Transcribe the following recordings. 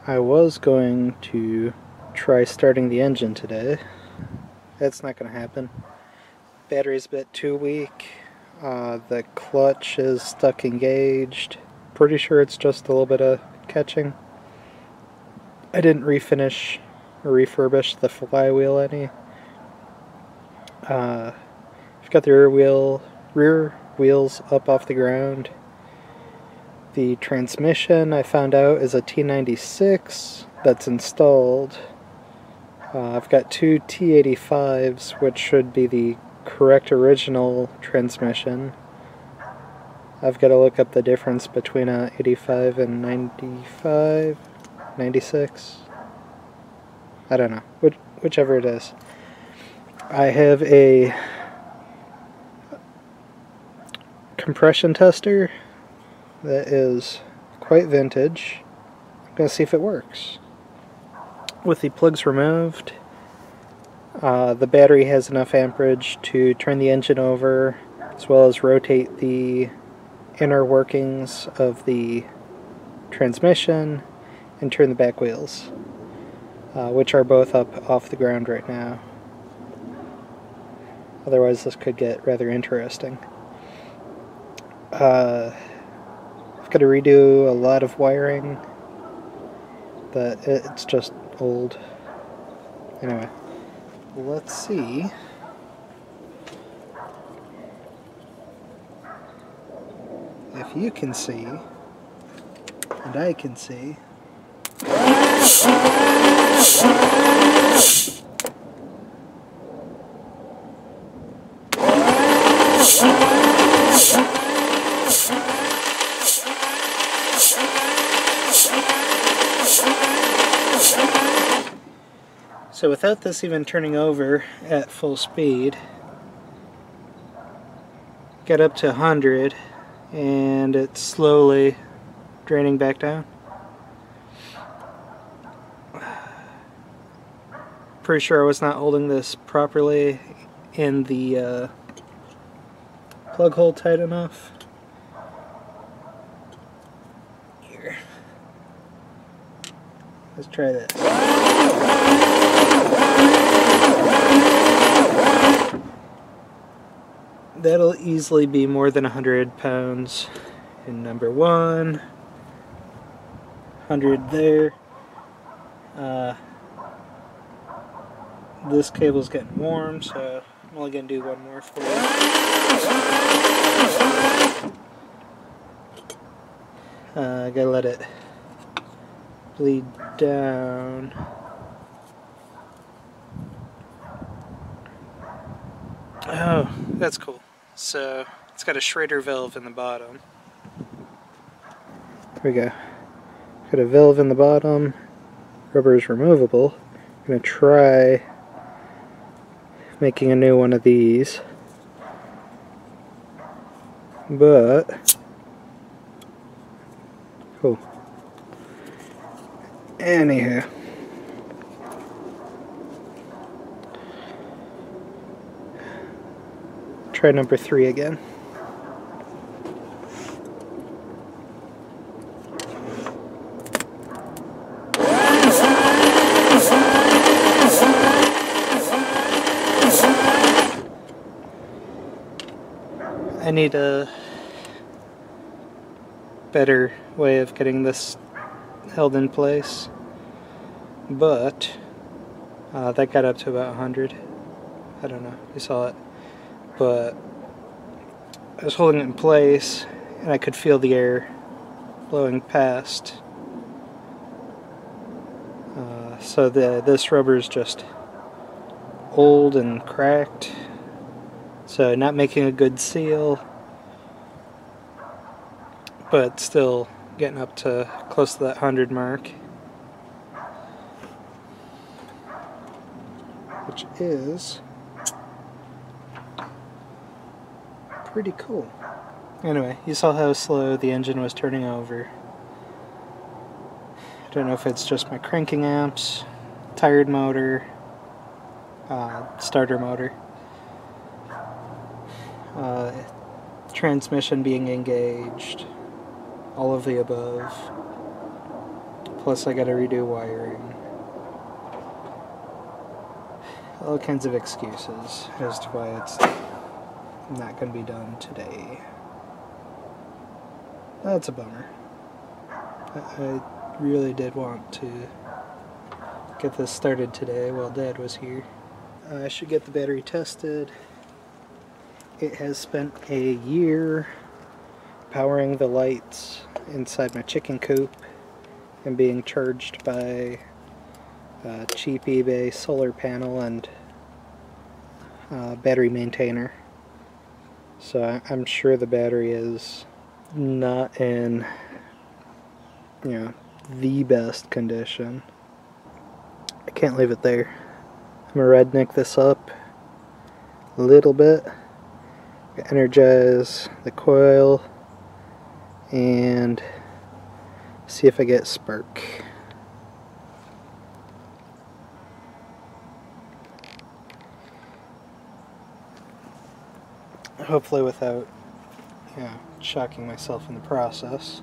I was going to try starting the engine today. That's not going to happen. Battery's a bit too weak. The clutch is stuck engaged. Pretty sure it's just a little bit of catching. I didn't refinish or refurbish the flywheel any. I've got the rear wheels up off the ground. The transmission, I found out, is a T96 that's installed. I've got two T85s, which should be the correct original transmission. I've got to look up the difference between a 85 and 95, 96. I don't know, whichever it is. I have a compression tester that is quite vintage. I'm going to see if it works. With the plugs removed, the battery has enough amperage to turn the engine over, as well as rotate the inner workings of the transmission and turn the back wheels, which are both up off the ground right now. Otherwise this could get rather interesting. I've got to redo a lot of wiring, but it's just old. Anyway, let's see if you can see, and I can see. So without this even turning over at full speed, get up to 100 and it's slowly draining back down. Pretty sure I was not holding this properly in the plug hole tight enough. Here. Let's try this. That'll easily be more than 100 pounds in number one. 100 there. This cable's getting warm, so I'm only going to do one more for you. I gotta let it bleed down. Oh, that's cool. So, it's got a Schrader valve in the bottom. There we go. Got a valve in the bottom. Rubber is removable. I'm going to try making a new one of these. But, cool. Anywho. Try number 3 again. I need a better way of getting this held in place, but that got up to about 100. I don't know, you saw it. But I was holding it in place and I could feel the air blowing past. So this rubber is just old and cracked, so not making a good seal, but still getting up to close to that 100 mark, which is pretty cool. Anyway, you saw how slow the engine was turning over. I don't know if it's just my cranking amps, tired motor, starter motor, transmission being engaged, all of the above. Plus I gotta redo wiring. All kinds of excuses as to why it's not gonna be done today. That's a bummer. I really did want to get this started today while Dad was here. I should get the battery tested. It has spent a year powering the lights inside my chicken coop and being charged by a cheap eBay solar panel and battery maintainer. So I'm sure the battery is not in, the best condition. I can't leave it there. I'm gonna redneck this up a little bit, energize the coil, and see if I get spark. Hopefully without, shocking myself in the process.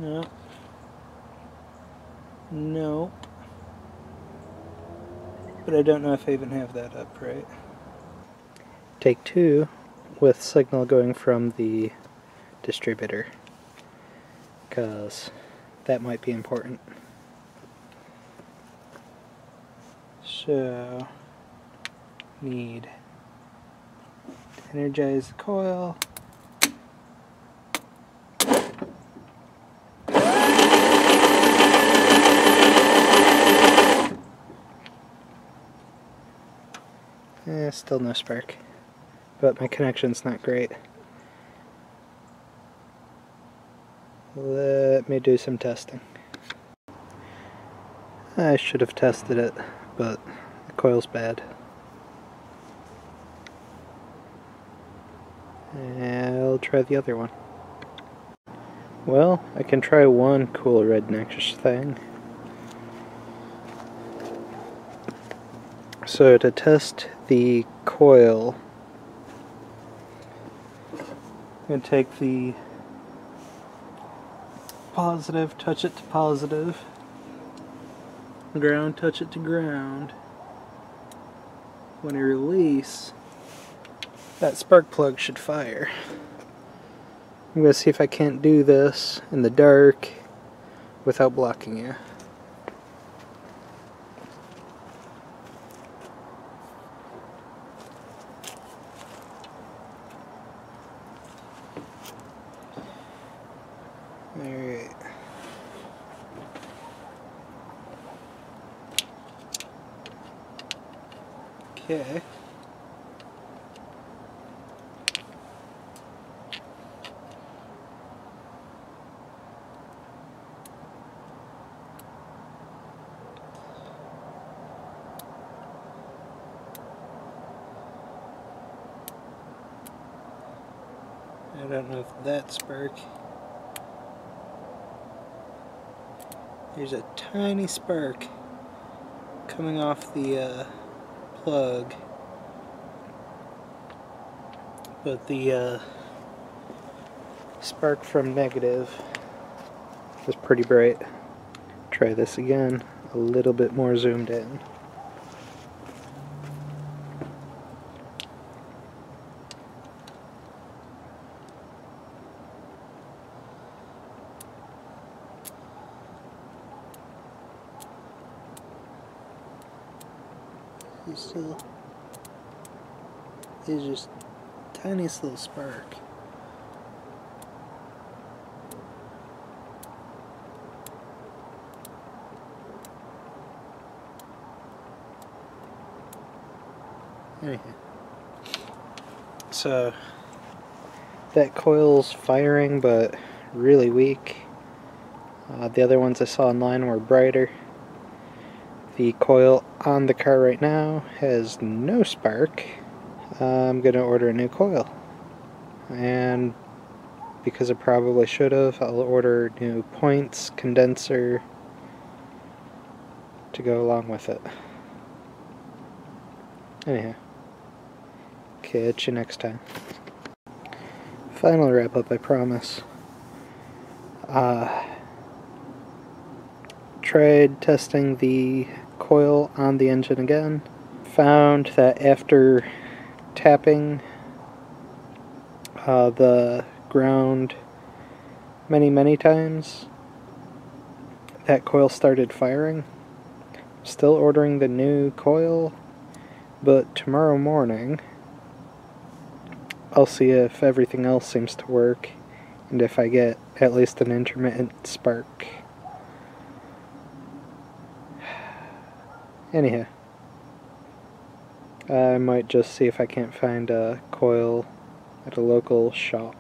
No. Nope. But I don't know if I even have that up right. Take 2 with signal going from the distributor, because that might be important. So, need to energize the coil. Still no spark, but my connection's not great. Let me do some testing. I should have tested it, but the coil's bad. I'll try the other one. Well, I can try one cool redneck thing. So to test the coil, I'm going to take the positive, touch it to positive, ground, touch it to ground. When I release, that spark plug should fire. I'm going to see if I can't do this in the dark without blocking you. Alright. Okay. I don't know if that spark. There's a tiny spark coming off the plug, but the spark from negative is pretty bright. Try this again, a little bit more zoomed in. Still is just tiniest little spark. Anyhow, so that coil's firing, but really weak. The other ones I saw online were brighter. The coil on the car right now has no spark. I'm gonna order a new coil, and because I probably should have, I'll order new points, condenser to go along with it. Anyhow. Catch you next time. Final wrap up, I promise. Tried testing the coil on the engine again. Found that after tapping the ground many times, that coil started firing. Still ordering the new coil, but tomorrow morning I'll see if everything else seems to work and if I get at least an intermittent spark. Anyhow, I might just see if I can't find a coil at a local shop.